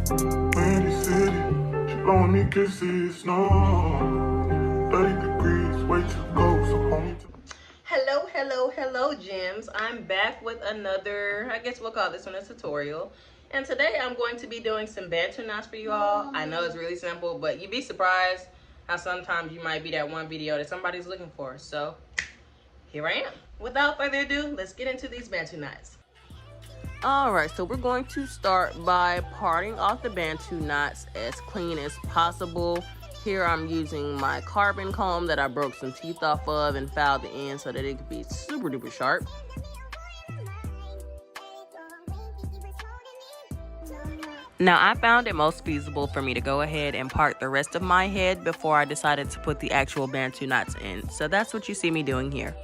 Windy city, she blowing me kisses, no. 30 degrees, way too cold, so homie. Hello, gems. I'm back with another, I guess we'll call this one a tutorial. And today I'm going to be doing some bantu knots for you all. I know it's really simple, but you'd be surprised how sometimes you might be that one video that somebody's looking for. So here I am. Without further ado, let's get into these bantu knots. Alright, so we're going to start by parting off the bantu knots as clean as possible. Here I'm using my carbon comb that I broke some teeth off of and filed the end so that it could be super duper sharp. Now I found it most feasible for me to go ahead and part the rest of my head before I decided to put the actual bantu knots in. So that's what you see me doing here.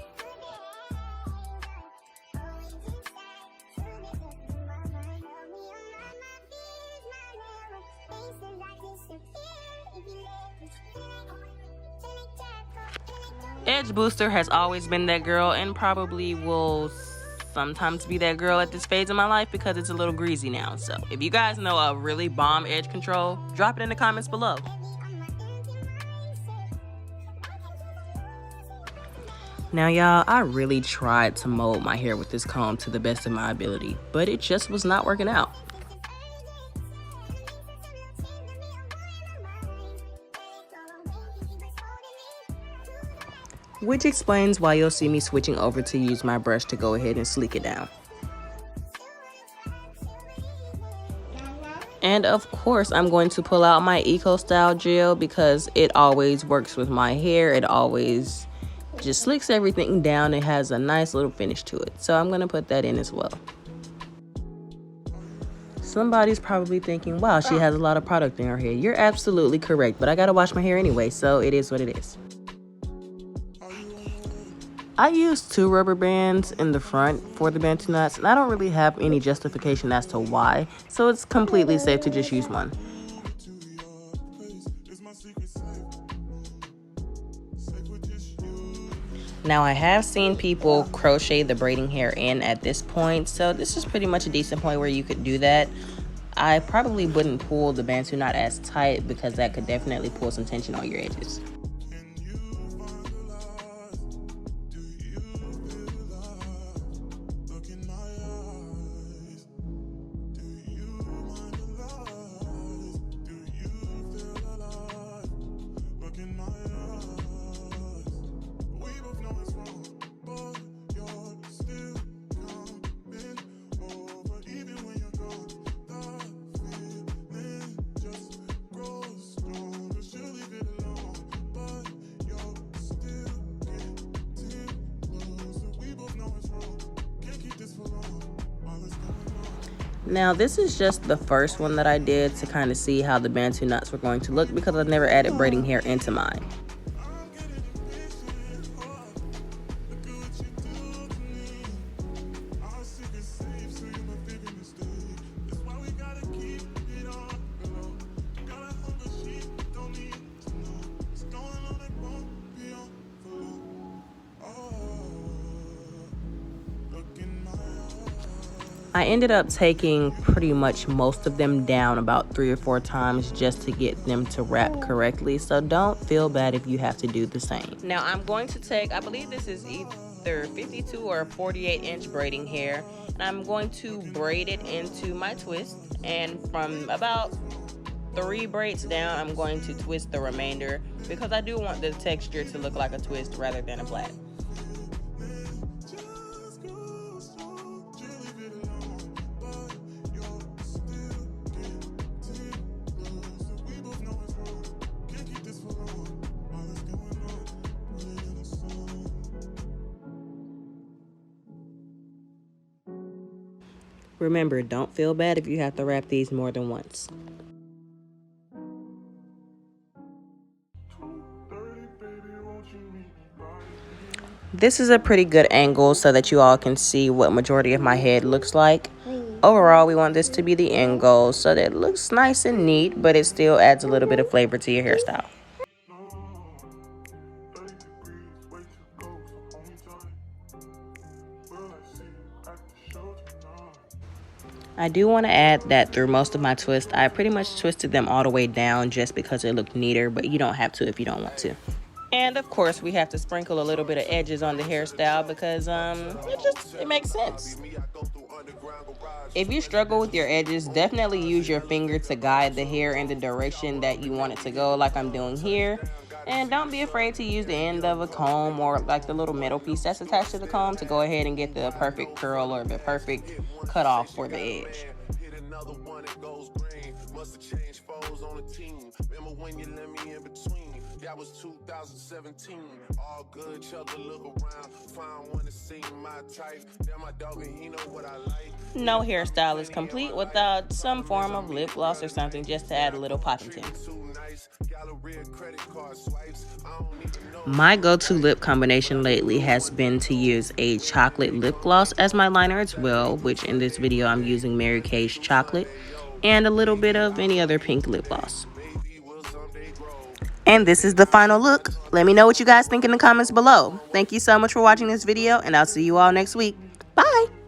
Edge booster has always been that girl and probably will sometimes be that girl at this phase of my life because it's a little greasy now. So if you guys know a really bomb edge control, drop it in the comments below. Now y'all, I really tried to mold my hair with this comb to the best of my ability, but it just was not working out. Which explains why you'll see me switching over to use my brush to go ahead and sleek it down. And of course, I'm going to pull out my Eco Style gel because it always works with my hair. It always just slicks everything down. It has a nice little finish to it. So I'm going to put that in as well. Somebody's probably thinking, wow, she has a lot of product in her hair. You're absolutely correct, but I got to wash my hair anyway, so it is what it is. I use 2 rubber bands in the front for the bantu knots, and I don't really have any justification as to why, so it's completely safe to just use one. Now I have seen people crochet the braiding hair in at this point, so this is pretty much a decent point where you could do that. I probably wouldn't pull the bantu knot as tight because that could definitely pull some tension on your edges. Now this is just the first one that I did to kind of see how the bantu knots were going to look because I've never added braiding hair into mine. I ended up taking pretty much most of them down about 3 or 4 times just to get them to wrap correctly, so don't feel bad if you have to do the same. Now I'm going to take, I believe this is either 52 or 48 inch braiding hair, and I'm going to braid it into my twist, and from about 3 braids down I'm going to twist the remainder because I do want the texture to look like a twist rather than a plait. Remember, don't feel bad if you have to wrap these more than once. This is a pretty good angle so that you all can see what majority of my head looks like. Overall, we want this to be the end goal so that it looks nice and neat, but it still adds a little bit of flavor to your hairstyle. I do want to add that through most of my twists, I pretty much twisted them all the way down just because it looked neater, but you don't have to if you don't want to. And of course, we have to sprinkle a little bit of edges on the hairstyle because it makes sense. If you struggle with your edges, definitely use your finger to guide the hair in the direction that you want it to go, like I'm doing here. And don't be afraid to use the end of a comb or like the little metal piece that's attached to the comb to go ahead and get the perfect curl or the perfect cutoff for the edge. That was 2017. All good, chugga, look around. Find one to see my type. Damn, my dog, and he know what I like. No hairstyle is complete without some form of lip gloss or something just to add a little pop into it. My go-to lip combination lately has been to use a chocolate lip gloss as my liner as well, which in this video I'm using Mary Kay's chocolate, and a little bit of any other pink lip gloss. And this is the final look. Let me know what you guys think in the comments below. Thank you so much for watching this video, and I'll see you all next week. Bye!